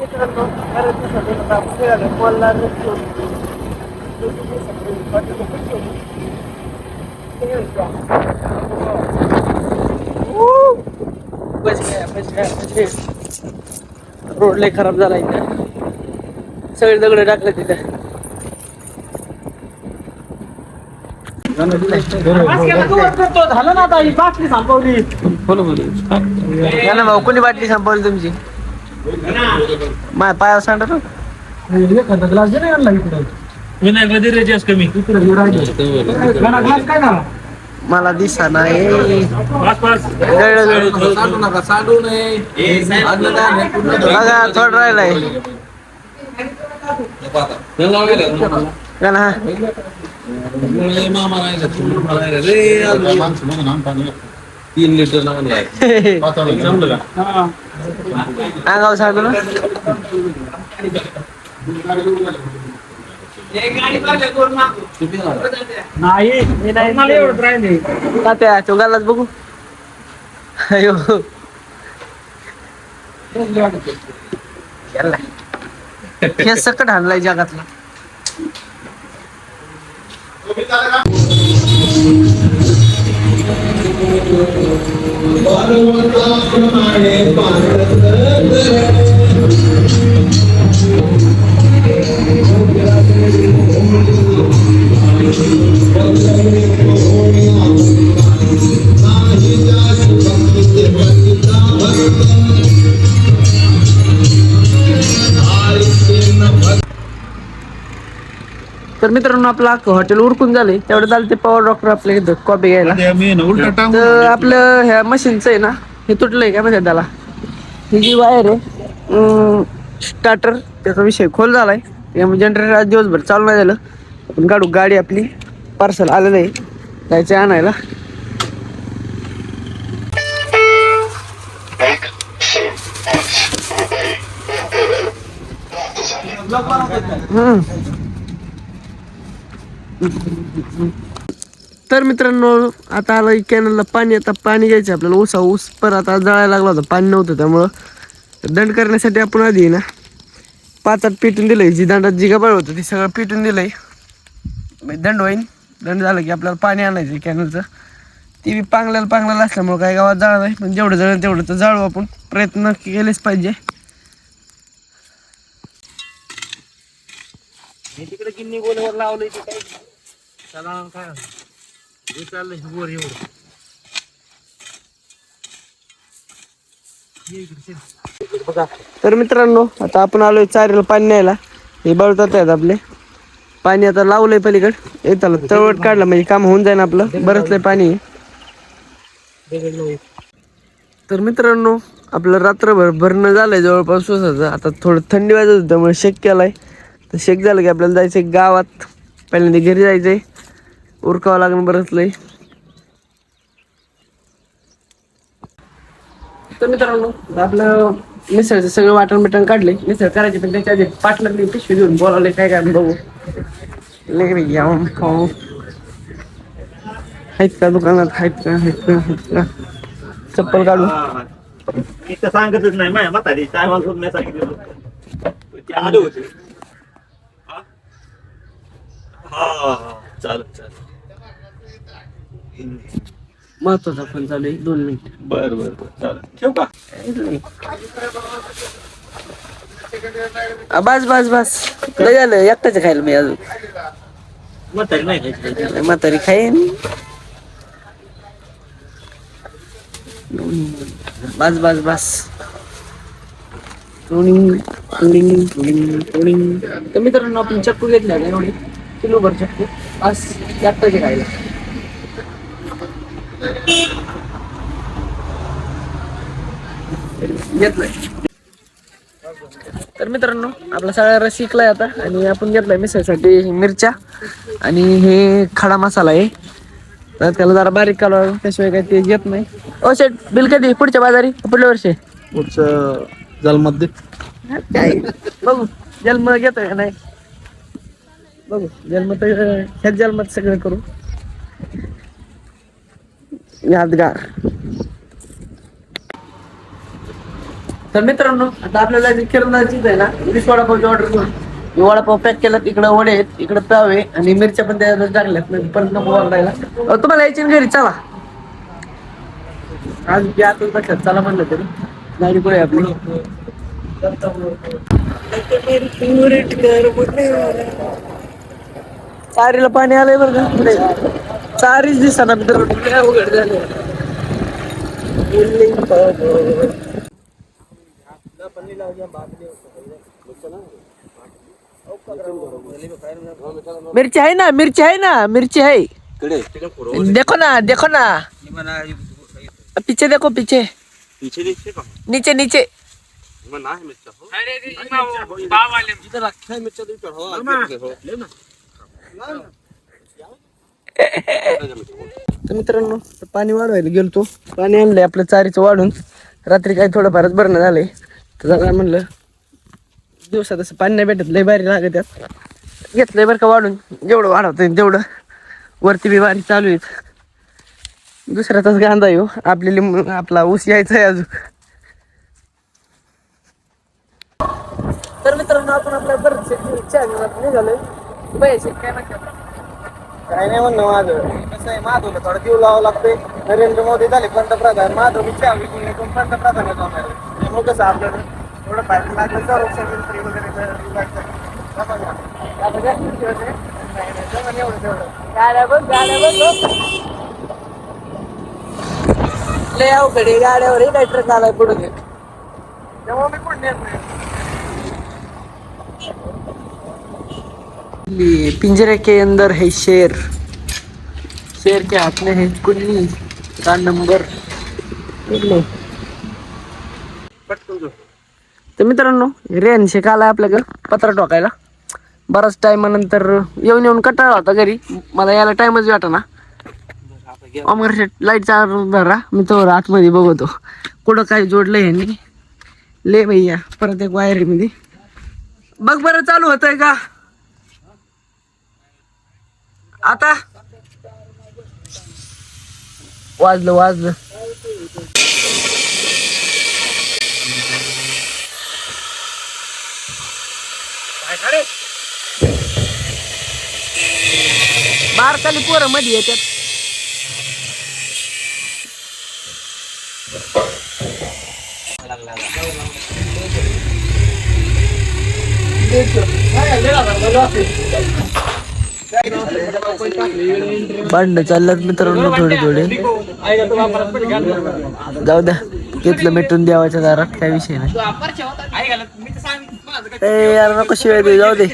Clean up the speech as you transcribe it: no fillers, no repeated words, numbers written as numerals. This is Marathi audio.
मित्रांनो बऱ्याच दिवसातून आता आपण निघालो मॉलला रस्त्यावर. रोड लय खराब झाला इथं, सगळे दगड टाकले तिथे. झालं ना आता ही बाटली संपवली. भाऊ कोणी बाटली संपवली तुमची? माझ्या पायावर सांडत ग्लास दे नाही आणला इकडे. कमी मला दिसा नाही. बघा थोडं राहिलाय तीन लिटर अंगावर सांडू ना. नाही तात्या चौघालाच बघू. अयो हे सकट हाणलाय जगातला. तर मित्रांनो आपलं हॉटेल उरकून झाले तेवढं झालं. ते पॉवर डॉक्टर आपल्या इथं कॉपी घ्यायला. तर आपलं ह्या मशीनचं आहे ना, हे तुटलंय काय म्हणजे त्याला. ही जी वायर आहे स्टार्टर, त्याचा विषय खोल झालाय. त्यामुळे जनरेटर आज दिवसभर चालू नाही झालं. आपण काढू गाडी आपली, पार्सल आलेलं आहे जायचं आणायला. तर मित्रांनो आता आलं कॅनलला पाणी. आता पाणी घ्यायचं आपल्याला. ऊस पर आता जळायला लागला होता, पाणी नव्हतं. त्यामुळं दंड करण्यासाठी आपण आधी ना 5-8 पिटून दिलंय. जी दंडात जी गबाळ होतं ती सगळं पिटून दिलंय. दंड होईन. दंड झालं की आपल्याला पाणी आणायचं कॅनलचं. ती बी पांगल्याला असल्यामुळं काही गावात जाळ नाही, पण जेवढं जळेल तेवढं तर जाळू. आपण प्रयत्न केलेच पाहिजे. तिकडे किन्नी गोलवर लावलंय ते काही चला काय हे चाललंय वर एवढं. तर मित्रांनो आता आपण आलोय चारीला पाणी न्यायला. हे बळतात आहेत आपले. पाणी आता लावलंय पलीकडे. येताला तळवट काढलं म्हणजे काम होऊन जाईल आपलं. बरंच लय पाणी. तर मित्रांनो आपलं रात्रभर भरणं झालंय जवळपास ऊसाचं. आता थोडं थंडी वाजत होती त्यामुळे शेक केलाय. तर शेक झालं की आपल्याला जायचंय गावात. पहिल्यांदा घरी जायचंय, उरकावं लागणं बरंच लय. तर मित्रांनो आपलं मिसळचं सगळं वाटण बिटण काढले. मिसळ करायची पण त्याच्या आधी पाटलं पिशवी देऊन बोलावले काय काय बघू. लेकरी घेऊन खाऊ आहेत का दुकानात? आहेत का चप्पल काढू. इथं सांगतच नाही माझ्या म्हातारी काय मला नाही सांगितलं. आले होते. हा चालत महत्वाचा फोन चालू आहे. 2 मिनिट. बर चालेल. ठेवू का? बस लय झालं. एकटाच खायला मी अजून. म्हातारी नाही खायची. म्हातारी खाईन. बस. तर मित्रांनो आपण चक्कू घेतला एवढी किलोभर चक्कू. बस एकटाच खायला. घेतलंय. तर मित्रांनो आपला सगळा रस शिकलाय आता. आणि आपण घेतलाय मिसळसाठी मिरच्या आणि हे खडा मसाला आहे. तर त्याला जरा बारीक कालवा, त्याशिवाय काही ते येत नाही. ओ शेट बिल कधी? पुढच्या बाजारी पुढल्या वर्षी? पुढचं जलमध्ये काय बघू. जन्म घेतोय का नाही बघू. जन्म तर ह्याच जन्मात सगळं करू. यादगार. तर मित्रांनो आता आपल्याला किराणाची आहे ना 20 वडापावची ऑर्डर घेऊन वडापाव पॅक केला. इकडे वडे आहेत, इकडे पाव आहे आणि मिरच्या पण त्याच्यात टाकल्यात म्हणजे परत नको वाढायला. तुम्हाला यायची ना घरी चला. आज आतच बसत चला म्हणलं तरी गाडी पुढे आपली. चारीला पाणी आलंय बरं का पुढे. चारीच दिसना मित्रांनो, काय अवघड झालं. मिर्ची आहे ना, मिर्ची आहे ना, मिर्ची है. देखो ना, देखो ना, पीछे देखो, पीछे नीचे नीचे. तर मित्रांनो पाणी वाढवायला गेलतो. पाणी आणलंय आपलं चारीचं वाढून. रात्री काही थोडं फारच भरणं झालंय. तर जरा म्हणलं दिवसात असं पाणी नाही भेटत, लय बारी लागत त्यात. घेतलंय बरं का वाढून, जेवढं वाढवता येईल तेवढं. वरती बी बारी चालू आहेत. दुसऱ्याचाच गांधा येऊ आपल्याला, आपला ऊस यायचा आहे अजून. तर मित्रांनो आपण आपल्या निघालोय. काय नाही म्हणणं माझं, कसं आहे माधवला थोडा जीव लावावं लागतंय. नरेंद्र मोदी झाले पंतप्रधान, माधव चहा विकून पण पंतप्रधान होणार आहे. त्यामुळे कसं आपल्याला थोडं फायदा लागलं तर संरक्षण वगैरे लय अवघड आहे, गाड्यावर काय ट्रक आलाय पुढे तेव्हा मी कोण नेत नाही. पिंजरे के अंदर है शेर, शेर के हाथ में है कुन्नी का नंबर. तर मित्रांनो रेन शेक आलाय आपल्याकडं पत्रा टोकायला. बराच टायमानंतर येऊन येऊन कंटाळा होता घरी, मला यायला टाइमच वाटा ना. अमर शेट लाईट चालू धरा, मी तो आतमध्ये बघतो कुठं काय जोडलंय ह्यांनी. ले भैया परत एक वायर मध्ये बघ बरं चालू होतंय का आता. वाजलं वाजलं. बारकाली पोरं मध्ये येतात. भांडणं चालल्यात मित्रांनो थोडे थोडे. जाऊ द्या, घेतलं मिटून देवाच्या दारात, काय विषय नाही. यार नको शिवाय दे, जाऊ दे.